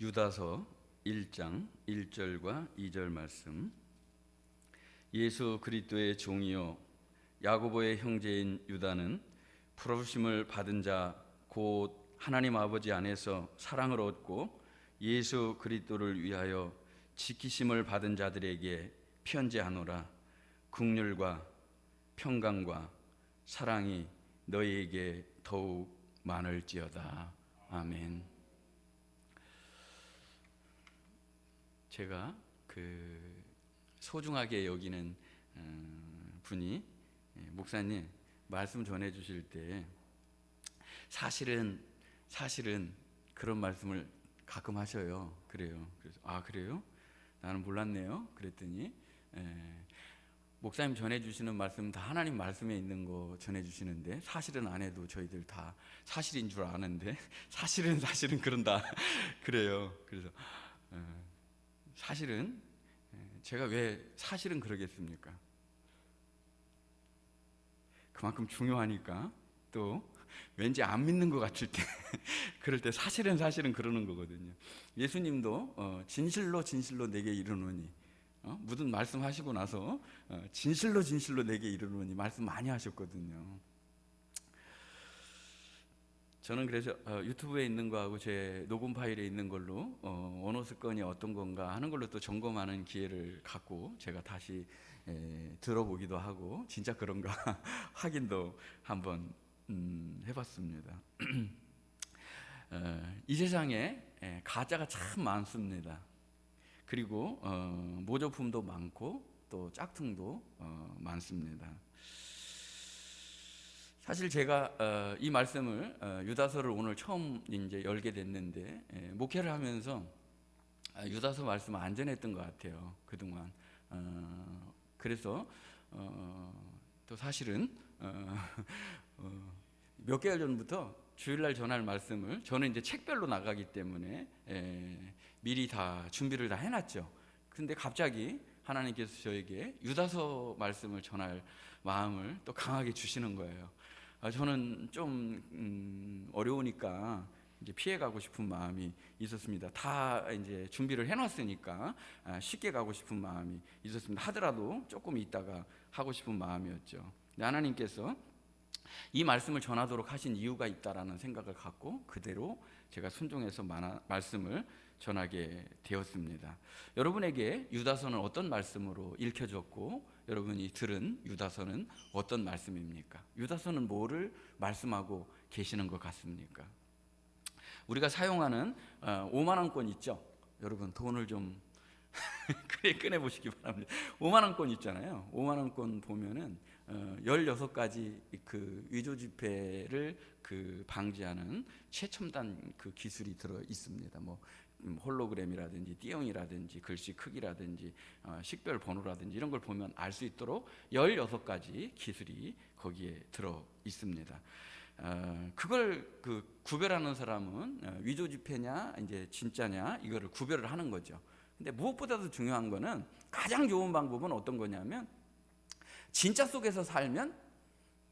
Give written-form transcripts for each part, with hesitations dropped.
유다서 1장 1절과 2절 말씀. 예수 그리스도의 종이요 야고보의 형제인 유다는 부르심을 받은 자 곧 하나님 아버지 안에서 사랑을 얻고 예수 그리스도를 위하여 지키심을 받은 자들에게 편지하노라. 긍휼과 평강과 사랑이 너희에게 더욱 많을지어다. 아멘. 제가 소중하게 여기는 분이 목사님 말씀 전해 주실 때 사실은 그런 말씀을 가끔 하셔요. 그래요. 그래서 그래요? 나는 몰랐네요. 그랬더니 목사님 전해 주시는 말씀 다 하나님 말씀에 있는 거 전해 주시는데 사실은 안 해도 저희들 다 사실인 줄 아는데 사실은 그런다. 그래요. 그래서 사실은 제가 왜 사실은 그러겠습니까? 그만큼 중요하니까. 또 왠지 안 믿는 것 같을 때 그럴 때 사실은 그러는 거거든요. 예수님도 진실로 내게 이르노니 무슨 말씀하시고 나서 진실로 내게 이르노니 말씀 많이 하셨거든요. 저는 그래서 유튜브에 있는 거하고 제 녹음 파일에 있는 걸로 언어 습관이 어떤 건가 하는 걸로 또 점검하는 기회를 갖고 제가 다시 들어보기도 하고 진짜 그런가 확인도 한번 해봤습니다. 이 세상에 가짜가 참 많습니다. 그리고 모조품도 많고 또 짝퉁도 많습니다. 사실 제가 이 말씀을 유다서를 오늘 처음 이제 열게 됐는데 목회를 하면서 유다서 말씀을 안 전했던 것 같아요. 그동안. 그래서 또 사실은 몇 개월 전부터 주일날 전할 말씀을 저는 이제 책별로 나가기 때문에 미리 다 준비를 다 해놨죠. 근데 갑자기 하나님께서 저에게 유다서 말씀을 전할 마음을 또 강하게 주시는 거예요. 저는 좀 어려우니까 이제 피해 가고 싶은 마음이 있었습니다. 다 이제 준비를 해놨으니까 쉽게 가고 싶은 마음이 있었습니다. 하더라도 조금 있다가 하고 싶은 마음이었죠. 하나님께서 이 말씀을 전하도록 하신 이유가 있다라는 생각을 갖고 그대로 제가 순종해서 말씀을 전하게 되었습니다. 여러분에게 유다서는 어떤 말씀으로 읽혀졌고 여러분이 들은 유다서는 어떤 말씀입니까? 유다서는 뭐를 말씀하고 계시는 것 같습니까? 우리가 사용하는 5만 원권 있죠? 여러분 돈을 좀 꺼내보시기 바랍니다. 5만 원권 있잖아요. 5만 원권 보면은 16가지 그 위조 지폐를 방지하는 최첨단 기술이 들어 있습니다. 뭐 홀로그램이라든지 띠용이라든지 글씨 크기라든지 식별 번호라든지 이런 걸 보면 알 수 있도록 16가지 기술이 거기에 들어 있습니다. 그걸 구별하는 사람은 위조 지폐냐 이제 진짜냐 이거를 구별을 하는 거죠. 근데 무엇보다도 중요한 거는 가장 좋은 방법은 어떤 거냐면 진짜 속에서 살면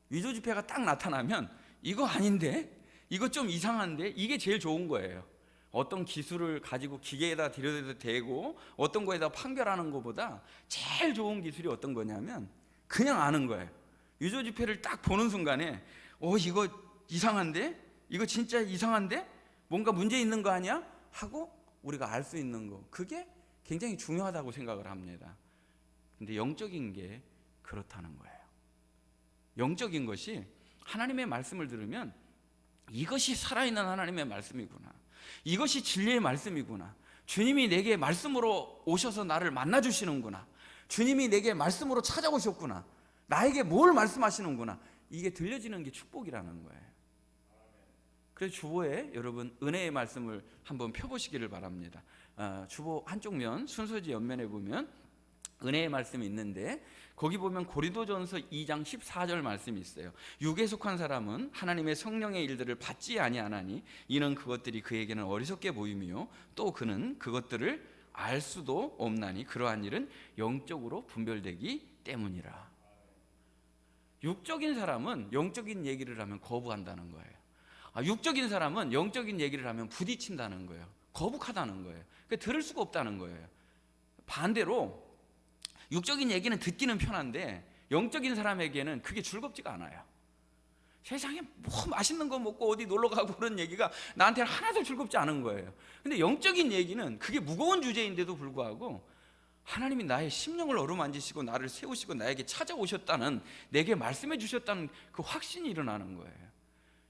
위조 지폐가 딱 나타나면 이거 아닌데 이거 좀 이상한데 이게 제일 좋은 거예요. 어떤 기술을 가지고 기계에다 들여도 되고 어떤 거에다 판별하는 것보다 제일 좋은 기술이 어떤 거냐면 그냥 아는 거예요. 위조 지폐를 딱 보는 순간에 이거 이상한데? 이거 진짜 이상한데? 뭔가 문제 있는 거 아니야? 하고 우리가 알 수 있는 거, 그게 굉장히 중요하다고 생각을 합니다. 근데 영적인 게 그렇다는 거예요. 영적인 것이 하나님의 말씀을 들으면 이것이 살아있는 하나님의 말씀이구나, 이것이 진리의 말씀이구나, 주님이 내게 말씀으로 오셔서 나를 만나주시는구나, 주님이 내게 말씀으로 찾아오셨구나, 나에게 뭘 말씀하시는구나, 이게 들려지는 게 축복이라는 거예요. 그래서 주보에 여러분 은혜의 말씀을 한번 펴보시기를 바랍니다. 주보 한쪽 면 순서지 옆면에 보면 은혜의 말씀이 있는데 거기 보면 고린도전서 2장 14절 말씀이 있어요. 육에 속한 사람은 하나님의 성령의 일들을 받지 아니하나니 이는 그것들이 그에게는 어리석게 보임이요 또 그는 그것들을 알 수도 없나니 그러한 일은 영적으로 분별되기 때문이라. 육적인 사람은 영적인 얘기를 하면 거부한다는 거예요. 육적인 사람은 영적인 얘기를 하면 부딪힌다는 거예요. 거북하다는 거예요. 그러니까 들을 수가 없다는 거예요. 반대로 육적인 얘기는 듣기는 편한데 영적인 사람에게는 그게 즐겁지가 않아요. 세상에 뭐 맛있는 거 먹고 어디 놀러 가고 그런 얘기가 나한테는 하나도 즐겁지 않은 거예요. 근데 영적인 얘기는 그게 무거운 주제인데도 불구하고 하나님이 나의 심령을 어루만지시고 나를 세우시고 나에게 찾아오셨다는, 내게 말씀해 주셨다는 그 확신이 일어나는 거예요.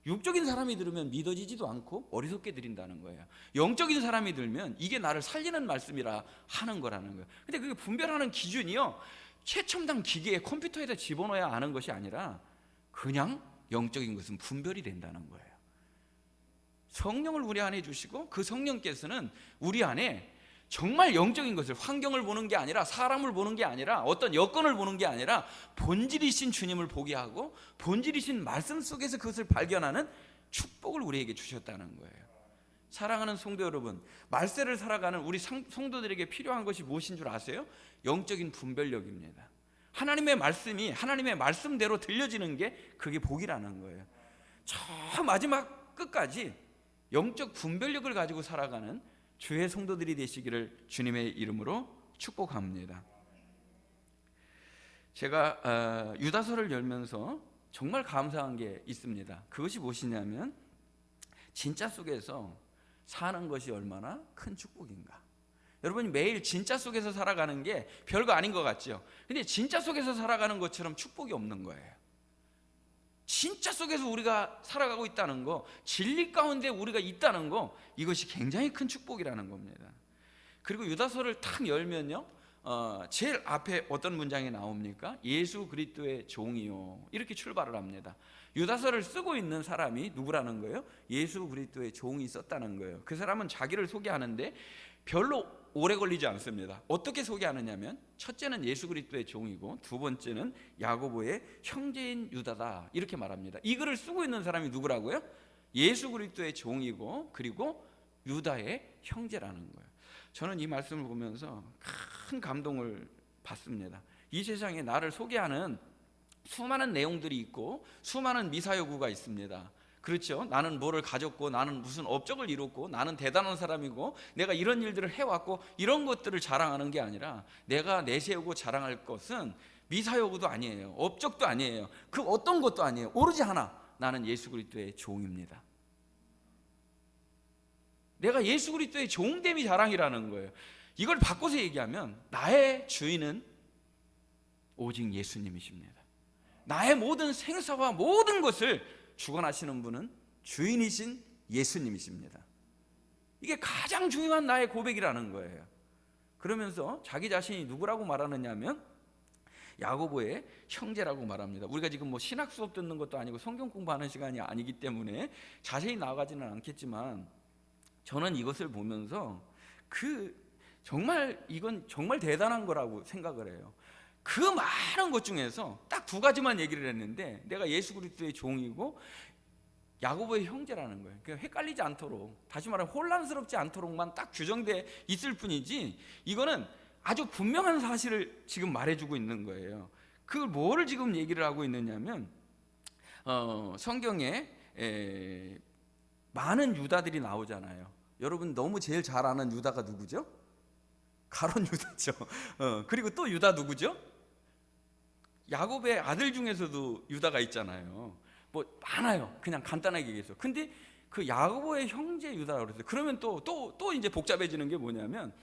육적인 사람이 들으면 믿어지지도 않고 어리석게 드린다는 거예요. 영적인 사람이 들으면 이게 나를 살리는 말씀이라 하는 거라는 거예요. 근데 그게 분별하는 기준이요, 최첨단 기계에 컴퓨터에다 집어넣어야 아는 것이 아니라 그냥 영적인 것은 분별이 된다는 거예요. 성령을 우리 안에 주시고 그 성령께서는 우리 안에 정말 영적인 것을, 환경을 보는 게 아니라, 사람을 보는 게 아니라, 어떤 여건을 보는 게 아니라 본질이신 주님을 보게 하고 본질이신 말씀 속에서 그것을 발견하는 축복을 우리에게 주셨다는 거예요. 사랑하는 성도 여러분, 말세를 살아가는 우리 성도들에게 필요한 것이 무엇인 줄 아세요? 영적인 분별력입니다. 하나님의 말씀이 하나님의 말씀대로 들려지는 게 그게 복이라는 거예요. 저 마지막 끝까지 영적 분별력을 가지고 살아가는 주의 성도들이 되시기를 주님의 이름으로 축복합니다. 제가 유다서를 열면서 정말 감사한 게 있습니다. 그것이 무엇이냐면 진짜 속에서 사는 것이 얼마나 큰 축복인가. 여러분이 매일 진짜 속에서 살아가는 게 별거 아닌 것 같죠? 근데 진짜 속에서 살아가는 것처럼 축복이 없는 거예요. 진짜 속에서 우리가 살아가고 있다는 거, 진리 가운데 우리가 있다는 거, 이것이 굉장히 큰 축복이라는 겁니다. 그리고 유다서를 탁 열면요, 제일 앞에 어떤 문장이 나옵니까? 예수 그리스도의 종이요, 이렇게 출발을 합니다. 유다서를 쓰고 있는 사람이 누구라는 거예요? 예수 그리스도의 종이 썼다는 거예요. 그 사람은 자기를 소개하는데 별로 오래 걸리지 않습니다. 어떻게 소개하느냐면, 첫째는 예수 그리스도의 종이고 두 번째는 야고보의 형제인 유다다, 이렇게 말합니다. 이 글을 쓰고 있는 사람이 누구라고요? 예수 그리스도의 종이고 그리고 유다의 형제라는 거예요. 저는 이 말씀을 보면서 큰 감동을 받습니다. 이 세상에 나를 소개하는 수많은 내용들이 있고 수많은 미사여구가 있습니다. 그렇죠? 나는 뭐를 가졌고, 나는 무슨 업적을 이뤘고, 나는 대단한 사람이고, 내가 이런 일들을 해왔고, 이런 것들을 자랑하는 게 아니라 내가 내세우고 자랑할 것은 미사여구도 아니에요, 업적도 아니에요, 그 어떤 것도 아니에요. 오로지 하나, 나는 예수 그리스도의 종입니다. 내가 예수 그리스도의 종됨이 자랑이라는 거예요. 이걸 바꿔서 얘기하면 나의 주인은 오직 예수님이십니다. 나의 모든 생사와 모든 것을 주관하시는 분은 주인이신 예수님이십니다. 이게 가장 중요한 나의 고백이라는 거예요. 그러면서 자기 자신이 누구라고 말하느냐면 야고보의 형제라고 말합니다. 우리가 지금 뭐 신학 수업 듣는 것도 아니고 성경 공부하는 시간이 아니기 때문에 자세히 나아가지는 않겠지만, 저는 이것을 보면서 정말 이건 정말 대단한 거라고 생각을 해요. 그 많은 것 중에서 딱 두 가지만 얘기를 했는데, 내가 예수 그리스도의 종이고 야고보의 형제라는 거예요. 그러니까 헷갈리지 않도록, 다시 말하면 혼란스럽지 않도록만 딱 규정돼 있을 뿐이지, 이거는 아주 분명한 사실을 지금 말해주고 있는 거예요. 그걸 뭐를 지금 얘기를 하고 있느냐면, 성경에 많은 유다들이 나오잖아요. 여러분 너무 제일 잘 아는 유다가 누구죠? 가룟 유다죠. 그리고 또 유다 누구죠? 야곱의 아들 중에서도 유다가 있잖아요. 뭐 많아요. 그냥 간단하게 얘기해서. 근데 그 야고보의 형제 유다라고 그랬어요. 그러면 또 이제 복잡해지는 게 뭐냐면,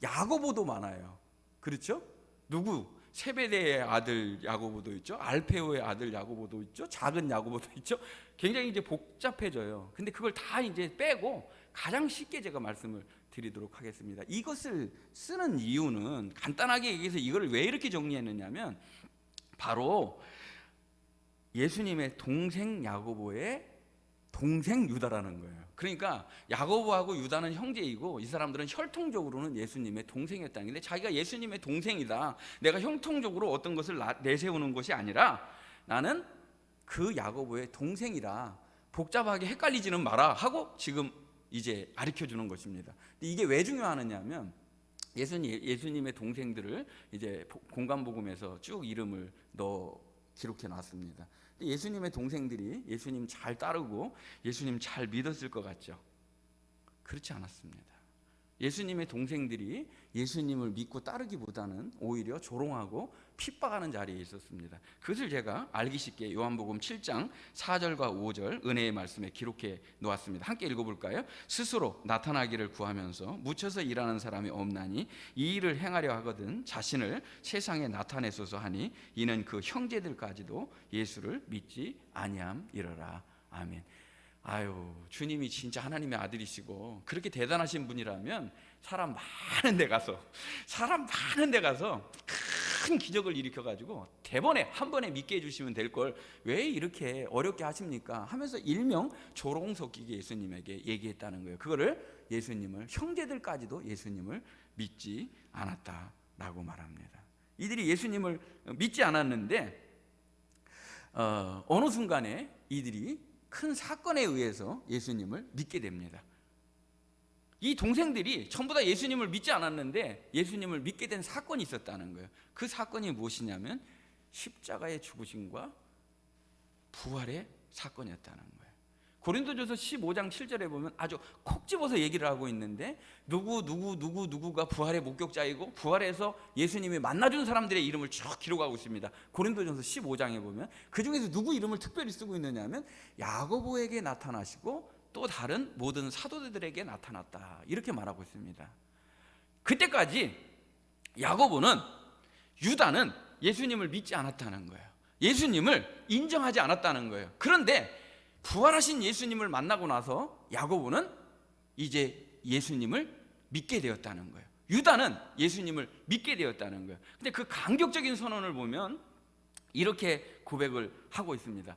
야고보도 많아요. 그렇죠? 누구? 세베대의 아들 야고보도 있죠. 알페오의 아들 야고보도 있죠. 작은 야고보도 있죠. 굉장히 이제 복잡해져요. 근데 그걸 다 이제 빼고 가장 쉽게 제가 말씀을 드리도록 하겠습니다. 이것을 쓰는 이유는, 간단하게 얘기해서 이걸 왜 이렇게 정리했느냐면, 바로 예수님의 동생 야고보의 동생 유다라는 거예요. 그러니까 야고보하고 유다는 형제이고 이 사람들은 혈통적으로는 예수님의 동생이었다는 건데, 자기가 예수님의 동생이다, 내가 형통적으로 어떤 것을 내세우는 것이 아니라 나는 그 야고보의 동생이다, 복잡하게 헷갈리지는 마라 하고 지금 이제 가르쳐주는 것입니다. 근데 이게 왜 중요하느냐면, 예수님의 동생들을 이제 공관복음에서 쭉 이름을 기록해 놨습니다. 예수님의 동생들이 예수님 잘 따르고 예수님 잘 믿었을 것 같죠? 그렇지 않았습니다. 예수님의 동생들이 예수님을 믿고 따르기보다는 오히려 조롱하고 핍박하는 자리에 있었습니다. 그것을 제가 알기 쉽게 요한복음 7장 4절과 5절 은혜의 말씀에 기록해 놓았습니다. 함께 읽어볼까요? 스스로 나타나기를 구하면서 묻혀서 일하는 사람이 없나니 이 일을 행하려 하거든 자신을 세상에 나타내소서 하니 이는 그 형제들까지도 예수를 믿지 아니함이러라. 아멘. 아유, 주님이 진짜 하나님의 아들이시고 그렇게 대단하신 분이라면 사람 많은 데 가서 큰 기적을 일으켜가지고 대번에 한 번에 믿게 해주시면 될 걸 왜 이렇게 어렵게 하십니까? 하면서 일명 조롱 섞이게 예수님에게 얘기했다는 거예요. 그거를 예수님을, 형제들까지도 예수님을 믿지 않았다라고 말합니다. 이들이 예수님을 믿지 않았는데 어느 순간에 이들이 큰 사건에 의해서 예수님을 믿게 됩니다. 이 동생들이 전부 다 예수님을 믿지 않았는데 예수님을 믿게 된 사건이 있었다는 거예요. 그 사건이 무엇이냐면 십자가의 죽으심과 부활의 사건이었다는 거예요. 고린도전서 15장 7절에 보면 아주 콕 집어서 얘기를 하고 있는데 누구가 부활의 목격자이고 부활해서 예수님이 만나준 사람들의 이름을 쭉 기록하고 있습니다. 고린도전서 15장에 보면 그 중에서 누구 이름을 특별히 쓰고 있느냐 하면 야고보에게 나타나시고 또 다른 모든 사도들에게 나타났다, 이렇게 말하고 있습니다. 그때까지 야고보는, 유다는 예수님을 믿지 않았다는 거예요. 예수님을 인정하지 않았다는 거예요. 그런데 부활하신 예수님을 만나고 나서 야고보는 이제 예수님을 믿게 되었다는 거예요. 유다는 예수님을 믿게 되었다는 거예요. 근데 그 감격적인 선언을 보면 이렇게 고백을 하고 있습니다.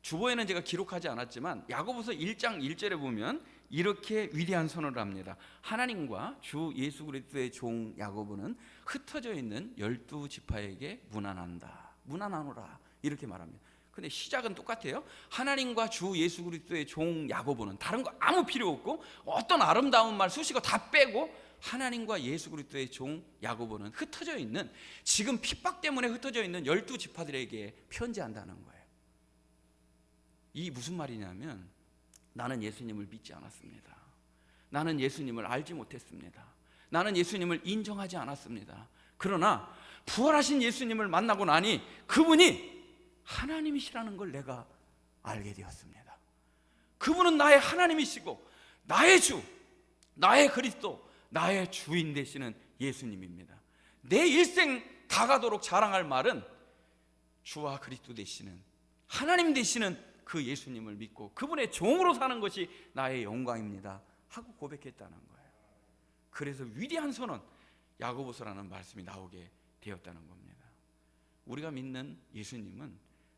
주보에는 제가 기록하지 않았지만 야고보서 1장 1절에 보면 이렇게 위대한 선언을 합니다. 하나님과 주 예수 그리스도의 종 야고보는 흩어져 있는 12지파에게 문안하노라, 이렇게 말합니다. 근데 시작은 똑같아요. 하나님과 주 예수 그리스도의 종 야고보는, 다른 거 아무 필요 없고 어떤 아름다운 말 수식어 다 빼고 하나님과 예수 그리스도의 종 야고보는 흩어져 있는, 지금 핍박 때문에 흩어져 있는 12지파들에게 편지한다는 거예요. 이 무슨 말이냐면 나는 예수님을 믿지 않았습니다. 나는 예수님을 알지 못했습니다. 나는 예수님을 인정하지 않았습니다. 그러나 부활하신 예수님을 만나고 나니 그분이 하나님이시라는 걸 내가 알게 되었습니다. 그분은 나의 하나님이시고 나의 주, 나의 그리스도, 나의 주인 되시는 예수님입니다. 내 일생 다 가도록 자랑할 말은 주와 그리스도 되시는, 하나님 되시는 그 예수님을 믿고 그분의 종으로 사는 것이 나의 영광입니다 하고 고백했다는 거예요. 그래서 위대한 선언, 야고보서라는 말씀이 나오게 되었다는 겁니다. 우리가 믿는 예수님은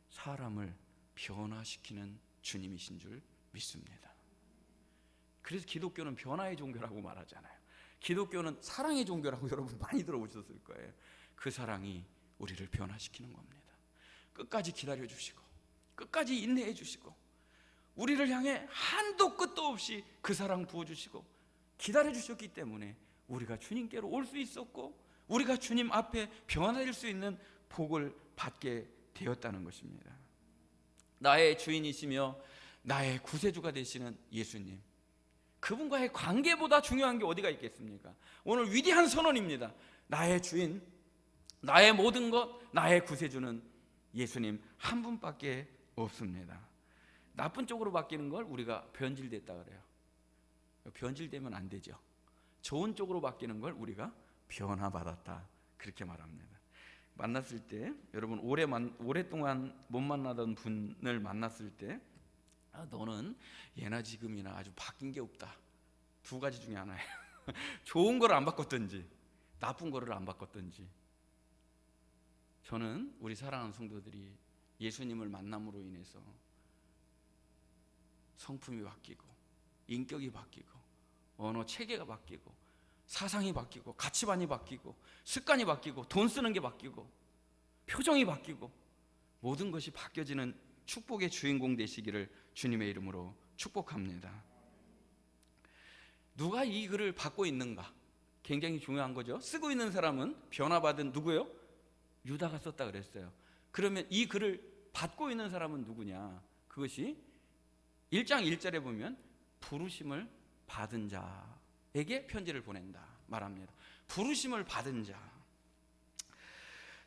사람을 변화시키는 주님이신 줄 믿습니다. 그래서 기독교는 변화의 종교라고 말하잖아요. 기독교는 사랑의 종교라고 여러분 많이 들어보셨을 거예요. 그 사랑이 우리를 변화시키는 겁니다. 끝까지 기다려주시고 끝까지 인내해 주시고 우리를 향해 한도 끝도 없이 그 사랑 부어주시고 기다려 주셨기 때문에 우리가 주님께로 올 수 있었고 우리가 주님 앞에 변화될 수 있는 복을 받게 되었다는 것입니다. 나의 주인이시며 나의 구세주가 되시는 예수님, 그분과의 관계보다 중요한 게 어디가 있겠습니까? 오늘 위대한 선언입니다. 나의 주인, 나의 모든 것, 나의 구세주는 예수님 한 분밖에 없습니다. 나쁜 쪽으로 바뀌는 걸 우리가 변질됐다 그래요. 변질되면 안 되죠. 좋은 쪽으로 바뀌는 걸 우리가 변화받았다, 그렇게 말합니다. 만났을 때 여러분 오랫동안 못 만나던 분을 만났을 때 너는 예나 지금이나 아주 바뀐 게 없다. 두 가지 중에 하나예요. 좋은 거를 안 바꿨든지 나쁜 거를 안 바꿨든지. 저는 우리 사랑하는 성도들이 예수님을 만남으로 인해서 성품이 바뀌고 인격이 바뀌고 언어 체계가 바뀌고 사상이 바뀌고 가치관이 바뀌고 습관이 바뀌고 돈 쓰는 게 바뀌고 표정이 바뀌고 모든 것이 바뀌어지는 축복의 주인공 되시기를 주님의 이름으로 축복합니다. 누가 이 글을 받고 있는가? 굉장히 중요한 거죠. 쓰고 있는 사람은 변화받은 누구예요? 유다가 썼다 그랬어요. 그러면 이 글을 받고 있는 사람은 누구냐? 그것이 1장 1절에 보면 부르심을 받은 자의 자에게 편지를 보낸다 말합니다. 부르심을 받은 자.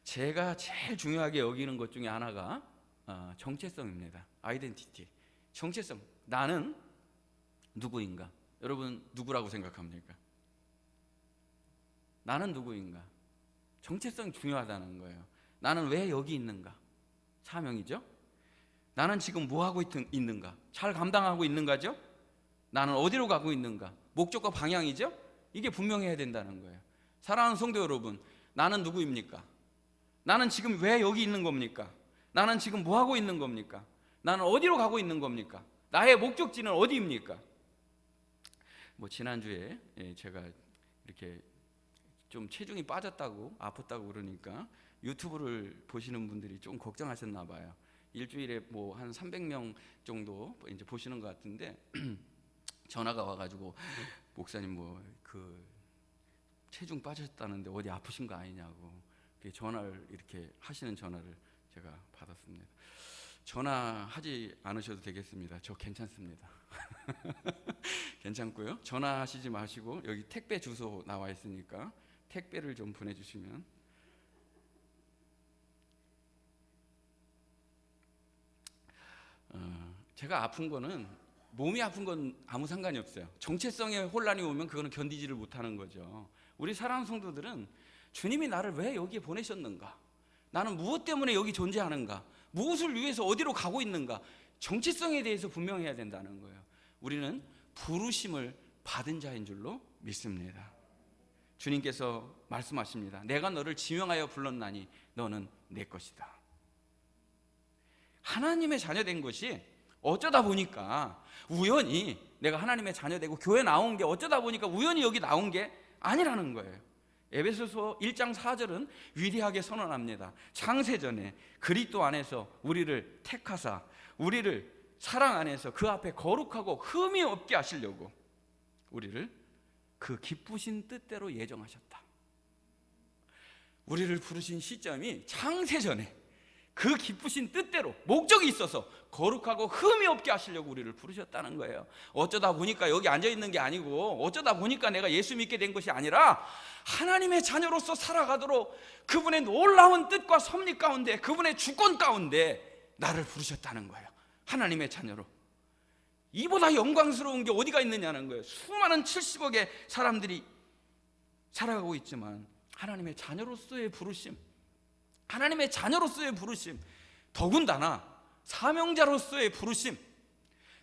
제가 제일 중요하게 여기는 것 중에 하나가 정체성입니다. 아이덴티티. 정체성. 나는 누구인가? 여러분 누구라고 생각합니까? 나는 누구인가? 정체성이 중요하다는 거예요. 나는 왜 여기 있는가? 사명이죠. 나는 지금 뭐 하고 있는가? 잘 감당하고 있는가죠? 나는 어디로 가고 있는가? 목적과 방향이죠? 이게 분명해야 된다는 거예요. 사랑하는 성도 여러분, 나는 누구입니까? 나는 지금 왜 여기 있는 겁니까? 나는 지금 뭐 하고 있는 겁니까? 나는 어디로 가고 있는 겁니까? 나의 목적지는 어디입니까? 지난주에 제가 이렇게 좀 체중이 빠졌다고 아팠다고 그러니까 유튜브를 보시는 분들이 좀 걱정하셨나 봐요. 일주일에 한 300명 정도 이제 보시는 것 같은데 전화가 와가지고 목사님 체중 빠졌다는데 어디 아프신 거 아니냐고 전화를 이렇게 하시는 전화를 제가 받았습니다. 전화하지 않으셔도 되겠습니다. 저 괜찮습니다. 괜찮고요. 전화하시지 마시고 여기 택배 주소 나와 있으니까 택배를 좀 보내주시면. 제가 아픈 거는 몸이 아픈 건 아무 상관이 없어요. 정체성에 혼란이 오면 그거는 견디지를 못하는 거죠. 우리 사랑하는 성도들은 주님이 나를 왜 여기에 보내셨는가? 나는 무엇 때문에 여기 존재하는가? 무엇을 위해서 어디로 가고 있는가? 정체성에 대해서 분명해야 된다는 거예요. 우리는 부르심을 받은 자인 줄로 믿습니다. 주님께서 말씀하십니다. 내가 너를 지명하여 불렀나니 너는 내 것이다. 하나님의 자녀된 것이 어쩌다 보니까 우연히 내가 하나님의 자녀되고 교회 나온 게 어쩌다 보니까 우연히 여기 나온 게 아니라는 거예요. 에베소서 1장 4절은 위대하게 선언합니다. 창세전에 그리스도 안에서 우리를 택하사 우리를 사랑 안에서 그 앞에 거룩하고 흠이 없게 하시려고 우리를 그 기쁘신 뜻대로 예정하셨다. 우리를 부르신 시점이 창세전에 그 기쁘신 뜻대로 목적이 있어서 거룩하고 흠이 없게 하시려고 우리를 부르셨다는 거예요. 어쩌다 보니까 여기 앉아있는 게 아니고 어쩌다 보니까 내가 예수 믿게 된 것이 아니라 하나님의 자녀로서 살아가도록 그분의 놀라운 뜻과 섭리 가운데 그분의 주권 가운데 나를 부르셨다는 거예요. 하나님의 자녀로. 이보다 영광스러운 게 어디가 있느냐는 거예요. 수많은 70억의 사람들이 살아가고 있지만 하나님의 자녀로서의 부르심, 하나님의 자녀로서의 부르심, 더군다나 사명자로서의 부르심,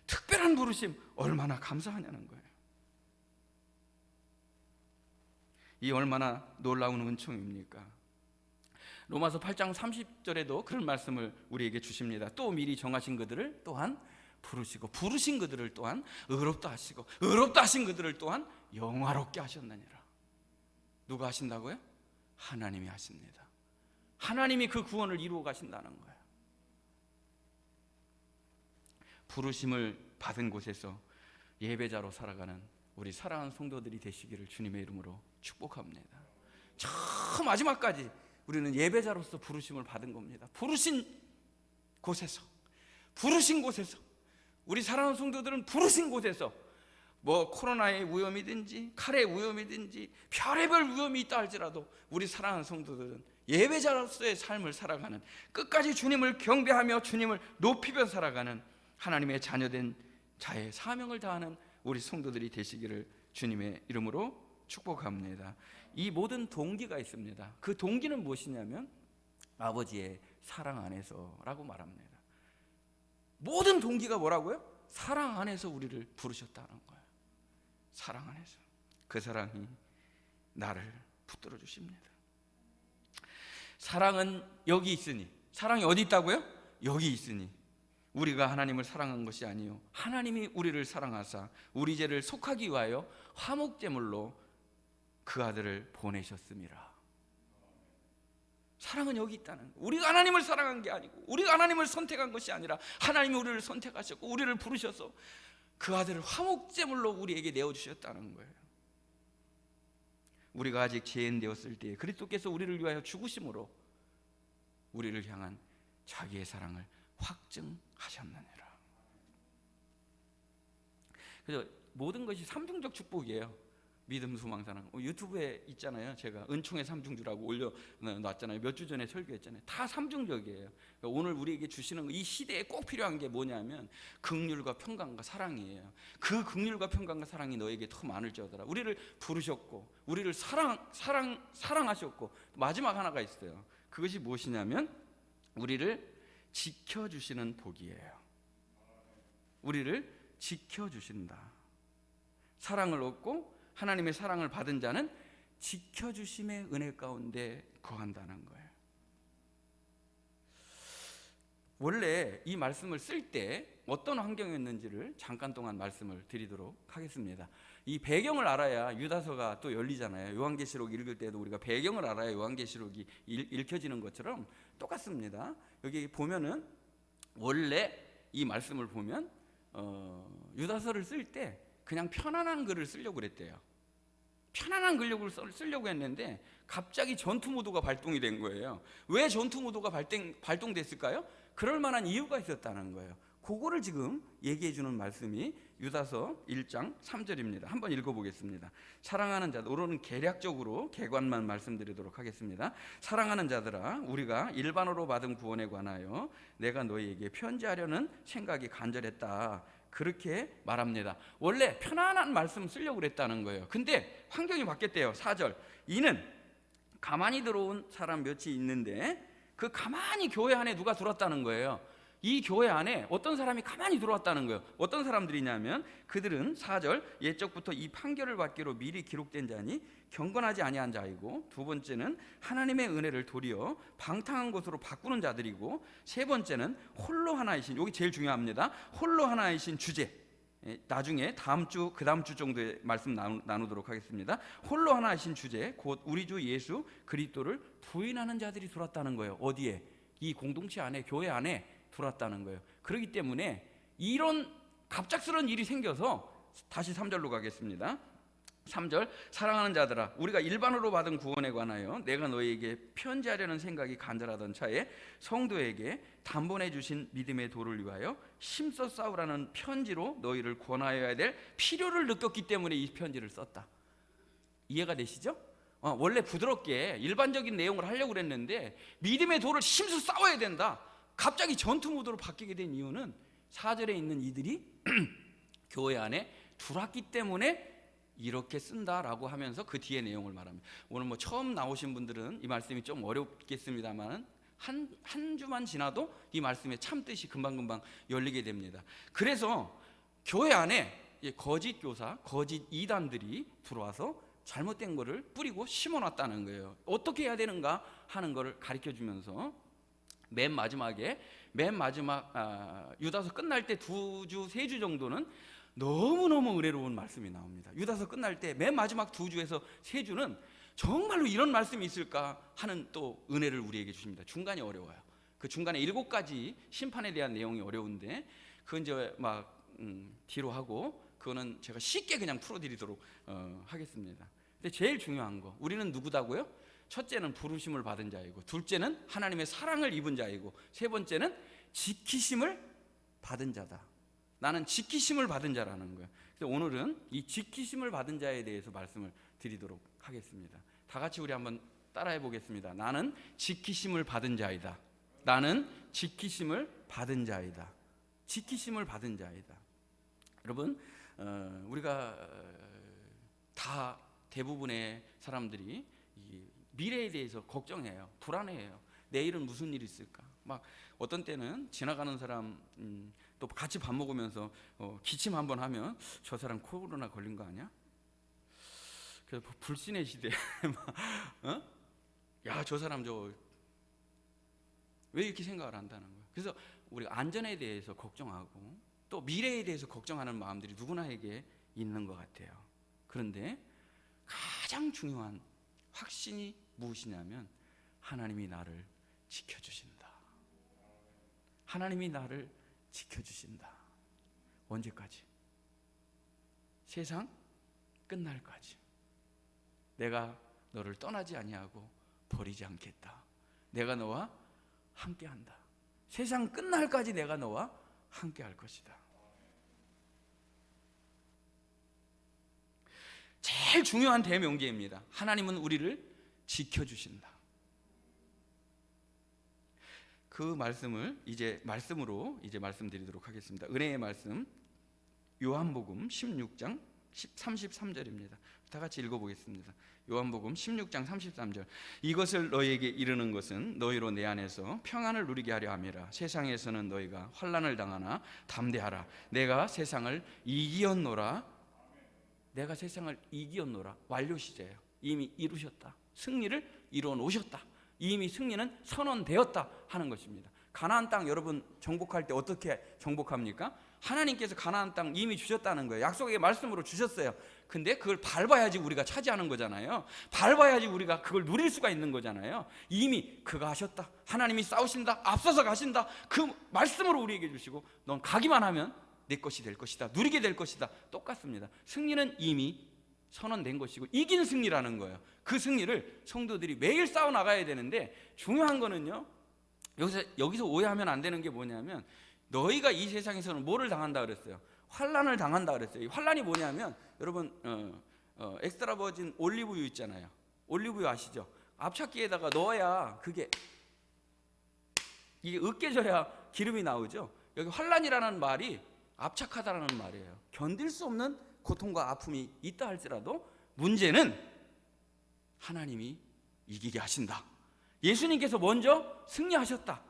특별한 부르심 얼마나 감사하냐는 거예요. 이 얼마나 놀라운 은총입니까? 로마서 8장 30절에도 그런 말씀을 우리에게 주십니다. 또 미리 정하신 그들을 또한 부르시고 부르신 그들을 또한 의롭다 하시고 의롭다 하신 그들을 또한 영화롭게 하셨느니라. 누가 하신다고요? 하나님이 하십니다. 하나님이 그 구원을 이루어 가신다는 거예요. 부르심을 받은 곳에서 예배자로 살아가는 우리 사랑하는 성도들이 되시기를 주님의 이름으로 축복합니다. 저 마지막까지 우리는 예배자로서 부르심을 받은 겁니다. 부르신 곳에서 우리 사랑하는 성도들은 부르신 곳에서 코로나의 위험이든지 칼의 위험이든지 별의별 위험이 있다 할지라도 우리 사랑하는 성도들은 예배자로서의 삶을 살아가는, 끝까지 주님을 경배하며 주님을 높이며 살아가는 하나님의 자녀된 자의 사명을 다하는 우리 성도들이 되시기를 주님의 이름으로 축복합니다. 이 모든 동기가 있습니다. 그 동기는 무엇이냐면 아버지의 사랑 안에서라고 말합니다. 모든 동기가 뭐라고요? 사랑 안에서 우리를 부르셨다는 거예요. 사랑 안에서. 그 사랑이 나를 붙들어 주십니다. 사랑은 여기 있으니, 사랑이 어디 있다고요? 여기 있으니 우리가 하나님을 사랑한 것이 아니요 하나님이 우리를 사랑하사 우리 죄를 속하기 위하여 화목제물로 그 아들을 보내셨음이라. 사랑은 여기 있다는 거예요. 우리가 하나님을 사랑한 게 아니고 우리가 하나님을 선택한 것이 아니라 하나님이 우리를 선택하셨고 우리를 부르셔서 그 아들을 화목제물로 우리에게 내어주셨다는 거예요. 우리가 아직 죄인 되었을 때에 그리스도께서 우리를 위하여 죽으심으로 우리를 향한 자기의 사랑을 확증하셨느니라. 그래서 모든 것이 삼중적 축복이에요. 믿음, 소망, 사랑. 유튜브에 있잖아요. 제가 은총의 삼중주라고 올려놨잖아요. 몇 주 전에 설교했잖아요. 다 삼중적이에요. 그러니까 오늘 우리에게 주시는 이 시대에 꼭 필요한 게 뭐냐면 긍휼과 평강과 사랑이에요. 그 긍휼과 평강과 사랑이 너에게 더 많을지어다라. 우리를 부르셨고 우리를 사랑하셨고 마지막 하나가 있어요. 그것이 무엇이냐면 우리를 지켜주시는 복이에요. 우리를 지켜주신다. 사랑을 얻고 하나님의 사랑을 받은 자는 지켜주심의 은혜 가운데 거한다는 거예요. 원래 이 말씀을 쓸 때 어떤 환경이었는지를 잠깐 동안 말씀을 드리도록 하겠습니다. 이 배경을 알아야 유다서가 또 열리잖아요. 요한계시록 읽을 때도 우리가 배경을 알아야 요한계시록이 읽혀지는 것처럼 똑같습니다. 여기 보면은 원래 이 말씀을 보면 유다서를 쓸 때 그냥 편안한 글을 쓰려고 그랬대요. 편안한 글력을 쓰려고 했는데 갑자기 전투 모드가 발동이 된 거예요. 왜 전투 모드가 발동됐을까요? 그럴 만한 이유가 있었다는 거예요. 그거를 지금 얘기해 주는 말씀이 유다서 1장 3절입니다. 한번 읽어보겠습니다. 사랑하는 자들, 오늘은 개략적으로 개관만 말씀드리도록 하겠습니다. 사랑하는 자들아, 우리가 일반으로 받은 구원에 관하여 내가 너희에게 편지하려는 생각이 간절했다. 그렇게 말합니다. 원래 편안한 말씀 쓰려고 그랬다는 거예요. 근데 환경이 바뀌었대요. 4절. 이는 가만히 들어온 사람 몇이 있는데 그 가만히 교회 안에 누가 들어왔다는 거예요. 이 교회 안에 어떤 사람이 가만히 들어왔다는 거예요. 어떤 사람들이냐면 그들은 4절 옛적부터 이 판결을 받기로 미리 기록된 자니 경건하지 아니한 자이고, 두 번째는 하나님의 은혜를 도리어 방탕한 것으로 바꾸는 자들이고, 세 번째는 홀로 하나이신, 여기 제일 중요합니다. 홀로 하나이신 주제. 나중에 다음 주 그 다음 주 정도의 말씀 나누도록 하겠습니다. 홀로 하나이신 주제, 곧 우리 주 예수 그리스도를 부인하는 자들이 들어왔다는 거예요. 어디에? 이 공동체 안에, 교회 안에 들어왔다는 거예요. 그렇기 때문에 이런 갑작스러운 일이 생겨서 다시 3절로 가겠습니다. 3절. 사랑하는 자들아, 우리가 일반으로 받은 구원에 관하여 내가 너희에게 편지하려는 생각이 간절하던 차에 성도에게 단번에 주신 믿음의 도를 위하여 힘써 싸우라는 편지로 너희를 권하여야 될 필요를 느꼈기 때문에 이 편지를 썼다. 이해가 되시죠? 원래 부드럽게 일반적인 내용을 하려고 그랬는데 믿음의 도를 힘써 싸워야 된다. 갑자기 전투 모드로 바뀌게 된 이유는 4절에 있는 이들이 교회 안에 들어왔기 때문에 이렇게 쓴다라고 하면서 그 뒤에 내용을 말합니다. 오늘 뭐 처음 나오신 분들은 이 말씀이 좀 어렵겠습니다만 한 주만 지나도 이 말씀의 참뜻이 금방금방 열리게 됩니다. 그래서 교회 안에 거짓 교사, 거짓 이단들이 들어와서 잘못된 거를 뿌리고 심어놨다는 거예요. 어떻게 해야 되는가 하는 거를 가르쳐주면서 맨 마지막 유다서 끝날 때 2주, 3주 정도는 너무너무 은혜로운 말씀이 나옵니다. 유다서 끝날 때 맨 마지막 2주에서 3주는 정말로 이런 말씀이 있을까 하는 또 은혜를 우리에게 주십니다. 중간이 어려워요. 그 중간에 7가지 심판에 대한 내용이 어려운데 그건 이제 뒤로 하고 그거는 제가 쉽게 그냥 풀어드리도록 하겠습니다. 근데 제일 중요한 거, 우리는 누구다고요? 첫째는 부르심을 받은 자이고, 둘째는 하나님의 사랑을 입은 자이고, 세 번째는 지키심을 받은 자다. 나는 지키심을 받은 자라는 거예요. 그래서 오늘은 이 지키심을 받은 자에 대해서 말씀을 드리도록 하겠습니다. 다 같이 우리 한번 따라해 보겠습니다. 나는 지키심을 받은 자이다. 나는 지키심을 받은 자이다. 지키심을 받은 자이다. 여러분, 우리가 다 대부분의 사람들이 이 미래에 대해서 걱정해요. 불안해해요. 내일은 무슨 일이 있을까? 막 어떤 때는 지나가는 사람 또 같이 밥 먹으면서 기침 한번 하면 저 사람 코로나 걸린 거 아니야? 그래서 불신의 시대에 야, 저 사람 왜 이렇게 생각을 한다는 거야. 그래서 우리가 안전에 대해서 걱정하고 또 미래에 대해서 걱정하는 마음들이 누구나에게 있는 것 같아요. 그런데 가장 중요한 확신이 무엇이냐면 하나님이 나를 지켜주신다. 하나님이 나를 지켜주신다. 언제까지? 세상 끝날까지. 내가 너를 떠나지 아니하고 버리지 않겠다. 내가 너와 함께한다. 세상 끝날까지 내가 너와 함께할 것이다. 제일 중요한 대명제입니다. 하나님은 우리를 지켜주신다. 그 말씀을 이제 말씀으로 말씀드리도록 하겠습니다. 은혜의 말씀, 요한복음 16장 33절입니다. 다 같이 읽어보겠습니다. 요한복음 16장 33절. 이것을 너희에게 이르는 것은 너희로 내 안에서 평안을 누리게 하려 함이라. 세상에서는 너희가 환난을 당하나 담대하라. 내가 세상을 이기었노라. 내가 세상을 이기었노라. 완료 시제예요. 이미 이루셨다. 승리를 이루어 놓으셨다. 이미 승리는 선언되었다 하는 것입니다. 가나안 땅 여러분 정복할 때 어떻게 정복합니까? 하나님께서 가나안 땅 이미 주셨다는 거예요. 약속의 말씀으로 주셨어요. 근데 그걸 밟아야지 우리가 차지하는 거잖아요. 밟아야지 우리가 그걸 누릴 수가 있는 거잖아요. 이미 그가 하셨다. 하나님이 싸우신다. 앞서서 가신다. 그 말씀으로 우리에게 주시고 넌 가기만 하면 내 것이 될 것이다. 누리게 될 것이다. 똑같습니다. 승리는 이미 선언된 것이고 이긴 승리라는 거예요. 그 승리를 성도들이 매일 싸워 나가야 되는데, 중요한 거는요, 여기서 오해하면 안 되는 게 뭐냐면, 너희가 이 세상에서는 뭐를 당한다 그랬어요? 환난을 당한다 그랬어요. 이 환난이 뭐냐면, 여러분 엑스트라 버진 올리브유 있잖아요. 올리브유 아시죠? 앞찾기에다가 넣어야 이게 으깨져야 기름이 나오죠. 여기 환난이라는 말이 압착하다라는 말이에요. 견딜 수 없는 고통과 아픔이 있다 할지라도 문제는 하나님이 이기게 하신다. 예수님께서 먼저 승리하셨다.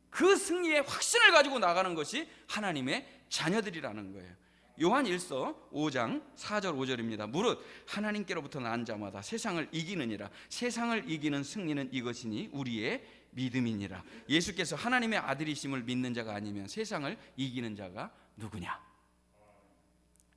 그 승리의 확신을 가지고 나가는 것이 하나님의 자녀들이라는 거예요. 요한 1서 5장 4절 5절입니다. 무릇 하나님께로부터 난 자마다 세상을 이기느니라. 세상을 이기는 승리는 이것이니 우리의 믿음이니라. 예수께서 하나님의 아들이심을 믿는 자가 아니면 세상을 이기는 자가 누구냐?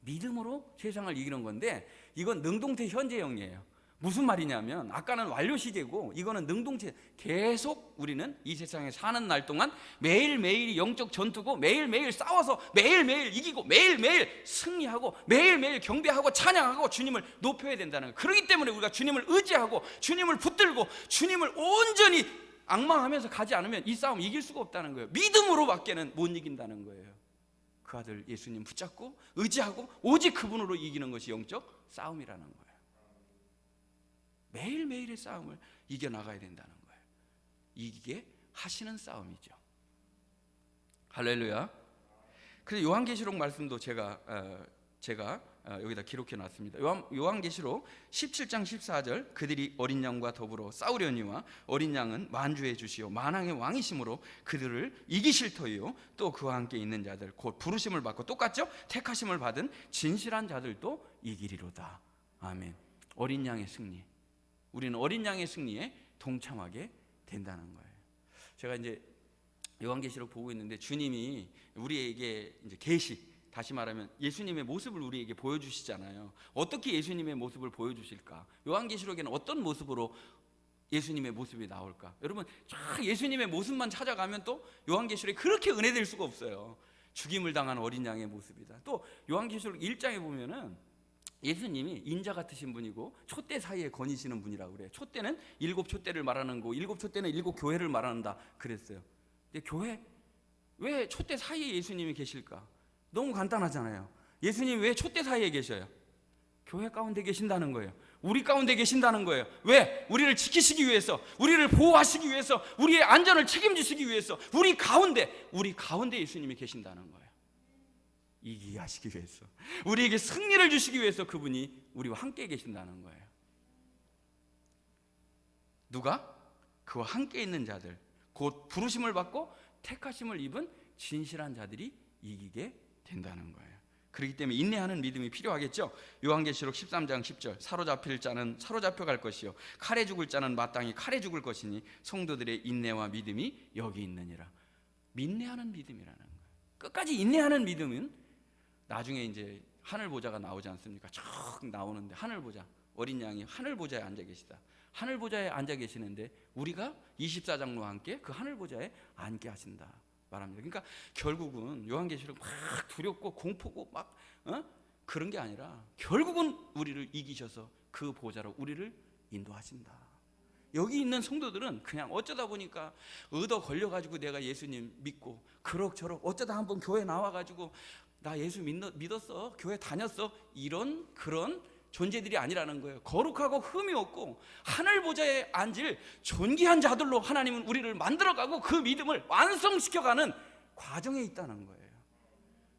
믿음으로 세상을 이기는 건데, 이건 능동태 현재형이에요. 무슨 말이냐면, 아까는 완료 시제고 이거는 능동체. 계속 우리는 이 세상에 사는 날 동안 매일매일이 영적 전투고, 매일매일 싸워서 매일매일 이기고 매일매일 승리하고 매일매일 경배하고 찬양하고 주님을 높여야 된다는 거예요. 그렇기 때문에 우리가 주님을 의지하고 주님을 붙들고 주님을 온전히 앙망하면서 가지 않으면 이 싸움 이길 수가 없다는 거예요. 믿음으로밖에는 못 이긴다는 거예요. 그 아들 예수님 붙잡고 의지하고 오직 그분으로 이기는 것이 영적 싸움이라는 거예요. 매일매일의 싸움을 이겨나가야 된다는 거예요. 이기게 하시는 싸움이죠. 할렐루야. 그래서 요한계시록 말씀도 제가 여기다 기록해 놨습니다. 요한계시록 17장 14절. 그들이 어린 양과 더불어 싸우려니와 어린 양은 만주의 주시오 만왕의 왕이심으로 그들을 이기실 터이요 또 그와 함께 있는 자들 곧 부르심을 받고, 똑같죠? 택하심을 받은 진실한 자들도 이기리로다. 아멘. 어린 양의 승리. 우리는 어린 양의 승리에 동참하게 된다는 거예요. 제가 이제 요한계시록 보고 있는데, 주님이 우리에게 이제 계시, 다시 말하면 예수님의 모습을 우리에게 보여주시잖아요. 어떻게 예수님의 모습을 보여주실까? 요한계시록에는 어떤 모습으로 예수님의 모습이 나올까? 여러분, 쫙 예수님의 모습만 찾아가면 또 요한계시록이 그렇게 은혜될 수가 없어요. 죽임을 당한 어린 양의 모습이다. 또 요한계시록 1장에 보면은 예수님이 인자 같으신 분이고 촛대 사이에 거니시는 분이라고 그래요. 촛대는 7 촛대를 말하는 거고 7 촛대는 7 교회를 말한다 그랬어요. 근데 교회, 왜 촛대 사이에 예수님이 계실까? 너무 간단하잖아요. 예수님이 왜 촛대 사이에 계셔요? 교회 가운데 계신다는 거예요. 우리 가운데 계신다는 거예요. 왜? 우리를 지키시기 위해서, 우리를 보호하시기 위해서, 우리의 안전을 책임지시기 위해서 우리 가운데 예수님이 계신다는 거예요. 이기게 하시기 위해서, 우리에게 승리를 주시기 위해서 그분이 우리와 함께 계신다는 거예요. 누가? 그와 함께 있는 자들, 곧 부르심을 받고 택하심을 입은 진실한 자들이 이기게 된다는 거예요. 그렇기 때문에 인내하는 믿음이 필요하겠죠. 요한계시록 13장 10절. 사로잡힐 자는 사로잡혀갈 것이요 칼에 죽을 자는 마땅히 칼에 죽을 것이니 성도들의 인내와 믿음이 여기 있느니라. 인내하는 믿음이라는 거예요. 끝까지 인내하는 믿음은 나중에 이제 하늘 보좌가 나오지 않습니까? 쭉 나오는데 하늘 보좌, 어린 양이 하늘 보좌에 앉아 계시다. 하늘 보좌에 앉아 계시는데 우리가 24장로와 함께 그 하늘 보좌에 앉게 하신다 말합니다. 그러니까 결국은 요한계시록 막 두렵고 공포고 막 그런 게 아니라 결국은 우리를 이기셔서 그 보좌로 우리를 인도하신다. 여기 있는 성도들은 그냥 어쩌다 보니까 얻어 걸려가지고 내가 예수님 믿고 그럭저럭 어쩌다 한번 교회 나와가지고 나 예수 믿었어, 교회 다녔어, 이런 그런 존재들이 아니라는 거예요. 거룩하고 흠이 없고 하늘 보좌에 앉을 존귀한 자들로 하나님은 우리를 만들어가고 그 믿음을 완성시켜가는 과정에 있다는 거예요.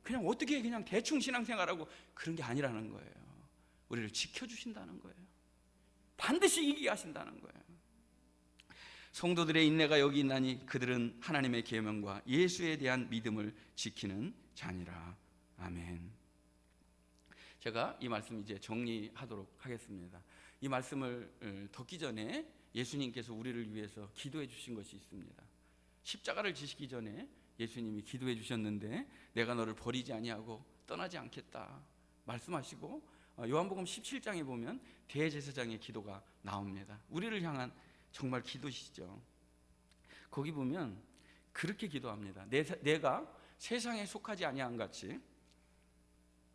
그냥 어떻게 그냥 대충 신앙생활하고 그런 게 아니라는 거예요. 우리를 지켜주신다는 거예요. 반드시 이기게 하신다는 거예요. 성도들의 인내가 여기 있나니 그들은 하나님의 계명과 예수에 대한 믿음을 지키는 자니라. 아멘. 제가 이 말씀 이제 정리하도록 하겠습니다. 이 말씀을 듣기 전에 예수님께서 우리를 위해서 기도해 주신 것이 있습니다. 십자가를 지시기 전에 예수님이 기도해 주셨는데 내가 너를 버리지 아니하고 떠나지 않겠다 말씀하시고, 요한복음 17장에 보면 대제사장의 기도가 나옵니다. 우리를 향한 정말 기도시죠. 거기 보면 그렇게 기도합니다. 내가 세상에 속하지 아니한 같이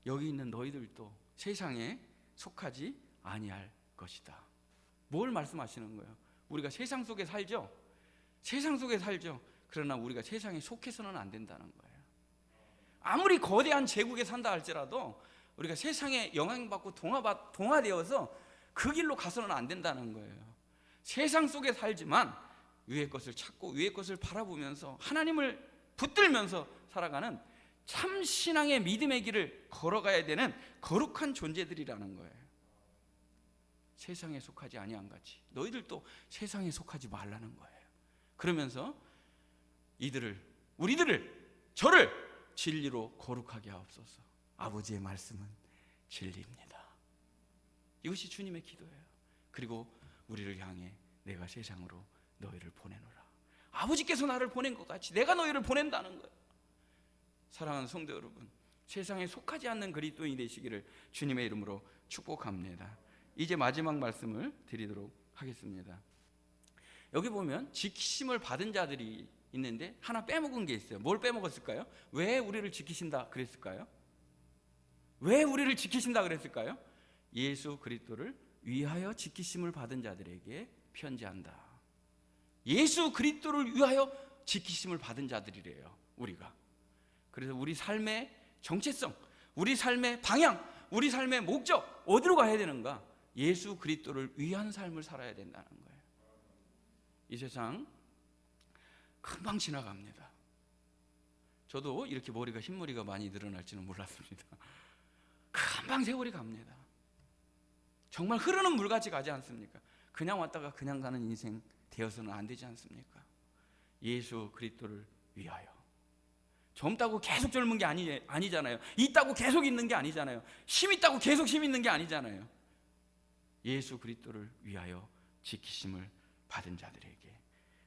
여기 있는 너희들도 세상에 속하지 아니할 것이다. 뭘 말씀하시는 거예요? 우리가 세상 속에 살죠? 세상 속에 살죠. 그러나 우리가 세상에 속해서는 안 된다는 거예요. 아무리 거대한 제국에 산다 할지라도 우리가 세상에 영향받고 동화되어서 그 길로 가서는 안 된다는 거예요. 세상 속에 살지만 위의 것을 찾고 위의 것을 바라보면서 하나님을 붙들면서 살아가는 참 신앙의 믿음의 길을 걸어가야 되는 거룩한 존재들이라는 거예요. 세상에 속하지 아니한 같이 너희들도 세상에 속하지 말라는 거예요. 그러면서 우리들을 저를 진리로 거룩하게 하옵소서. 아버지의 말씀은 진리입니다. 이것이 주님의 기도예요. 그리고 우리를 향해 내가 세상으로 너희를 보내노라. 아버지께서 나를 보낸 것 같이 내가 너희를 보낸다는 거예요. 사랑하는 성도 여러분, 세상에 속하지 않는 그리스도인이 되시기를 주님의 이름으로 축복합니다. 이제 마지막 말씀을 드리도록 하겠습니다. 여기 보면 지키심을 받은 자들이 있는데 하나 빼먹은 게 있어요. 뭘 빼먹었을까요? 왜 우리를 지키신다 그랬을까요? 왜 우리를 지키신다 그랬을까요? 예수 그리스도를 위하여 지키심을 받은 자들에게 편지한다. 예수 그리스도를 위하여 지키심을 받은 자들이래요, 우리가. 그래서 우리 삶의 정체성, 우리 삶의 방향, 우리 삶의 목적 어디로 가야 되는가? 예수 그리스도를 위한 삶을 살아야 된다는 거예요. 이 세상 금방 지나갑니다. 저도 이렇게 머리가 흰머리가 많이 늘어날지는 몰랐습니다. 금방 세월이 갑니다. 정말 흐르는 물같이 가지 않습니까? 그냥 왔다가 그냥 가는 인생 되어서는 안 되지 않습니까? 예수 그리스도를 위하여. 젊다고 계속 젊은 게 아니잖아요. 있다고 계속 있는 게 아니잖아요. 힘 있다고 계속 힘 있는 게 아니잖아요. 예수 그리스도를 위하여 지키심을 받은 자들에게.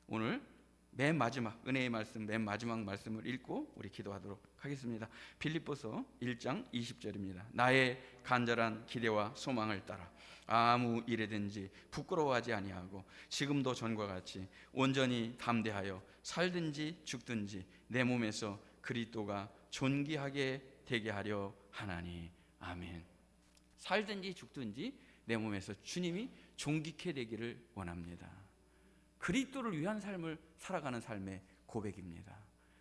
오늘 맨 마지막 은혜의 말씀, 맨 마지막 말씀을 읽고 우리 기도하도록 하겠습니다. 빌립보서 1장 20절입니다. 나의 간절한 기대와 소망을 따라 아무 일에든지 부끄러워하지 아니하고 지금도 전과 같이 온전히 담대하여 살든지 죽든지 내 몸에서 그리스도가 존귀하게 되게 하려 하나니. 아멘. 살든지 죽든지 내 몸에서 주님이 존귀케 되기를 원합니다. 그리스도를 위한 삶을 살아가는 삶의 고백입니다.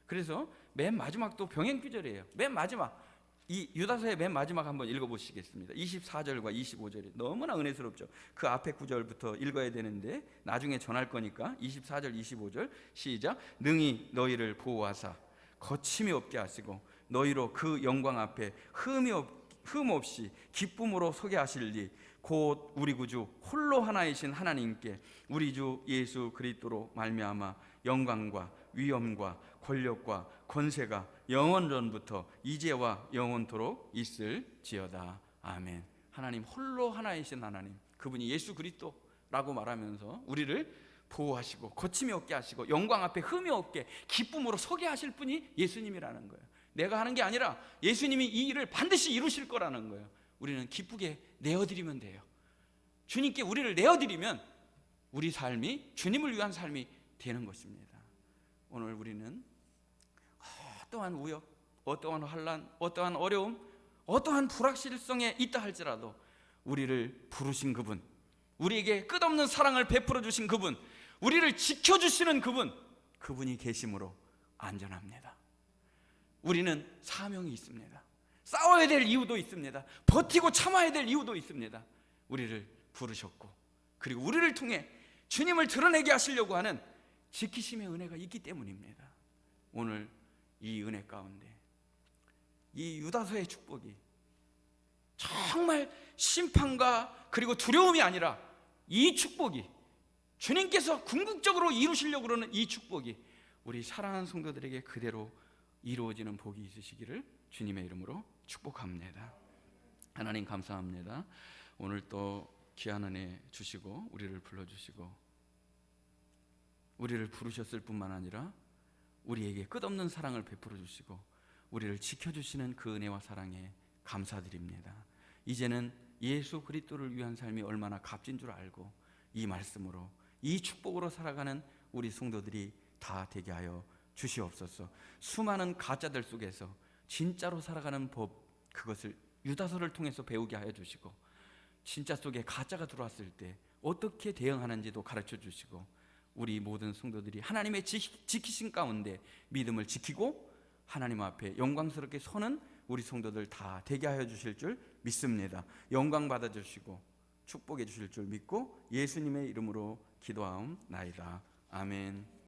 그래서 맨 마지막도 병행규절이에요. 맨 마지막, 이 유다서의 맨 마지막 한번 읽어보시겠습니다. 24절과 25절이 너무나 은혜스럽죠. 그 앞에 구절부터 읽어야 되는데 나중에 전할 거니까 24절 25절 시작. 능히 너희를 보호하사 거침이 없게 하시고 너희로 그 영광 앞에 흠 없이 기쁨으로 서게 하실리 곧 우리 구주 홀로 하나이신 하나님께 우리 주 예수 그리스도로 말미암아 영광과 위엄과 권력과 권세가 영원전부터 이제와 영원토록 있을지어다. 아멘. 하나님 홀로 하나이신 하나님, 그분이 예수 그리스도라고 말하면서 우리를 보호하시고 거침이 없게 하시고 영광 앞에 흠이 없게 기쁨으로 서게 하실 분이 예수님이라는 거예요. 내가 하는 게 아니라 예수님이 이 일을 반드시 이루실 거라는 거예요. 우리는 기쁘게 내어드리면 돼요. 주님께 우리를 내어드리면 우리 삶이 주님을 위한 삶이 되는 것입니다. 오늘 우리는 어떠한 우역, 어떠한 환난, 어떠한 어려움, 어떠한 불확실성에 있다 할지라도 우리를 부르신 그분, 우리에게 끝없는 사랑을 베풀어 주신 그분, 우리를 지켜주시는 그분이 계심으로 안전합니다. 우리는 사명이 있습니다. 싸워야 될 이유도 있습니다. 버티고 참아야 될 이유도 있습니다. 우리를 부르셨고, 그리고 우리를 통해 주님을 드러내게 하시려고 하는 지키심의 은혜가 있기 때문입니다. 오늘 이 은혜 가운데 이 유다서의 축복이 정말 심판과 그리고 두려움이 아니라, 이 축복이 주님께서 궁극적으로 이루시려고 그러는 이 축복이 우리 사랑하는 성도들에게 그대로 이루어지는 복이 있으시기를 주님의 이름으로 축복합니다. 하나님 감사합니다. 오늘 또 귀한 은혜 주시고 우리를 불러주시고 우리를 부르셨을 뿐만 아니라 우리에게 끝없는 사랑을 베풀어 주시고 우리를 지켜주시는 그 은혜와 사랑에 감사드립니다. 이제는 예수 그리스도를 위한 삶이 얼마나 값진 줄 알고 이 말씀으로, 이 축복으로 살아가는 우리 성도들이 다 되게 하여 주시옵소서. 수많은 가짜들 속에서 진짜로 살아가는 법, 그것을 유다서를 통해서 배우게 하여 주시고, 진짜 속에 가짜가 들어왔을 때 어떻게 대응하는지도 가르쳐 주시고, 우리 모든 성도들이 하나님의 지키신 가운데 믿음을 지키고 하나님 앞에 영광스럽게 서는 우리 성도들 다 되게 하여 주실 줄 믿습니다. 영광 받아 주시고 축복해 주실 줄 믿고 예수님의 이름으로 기도하옵나이다. 아멘.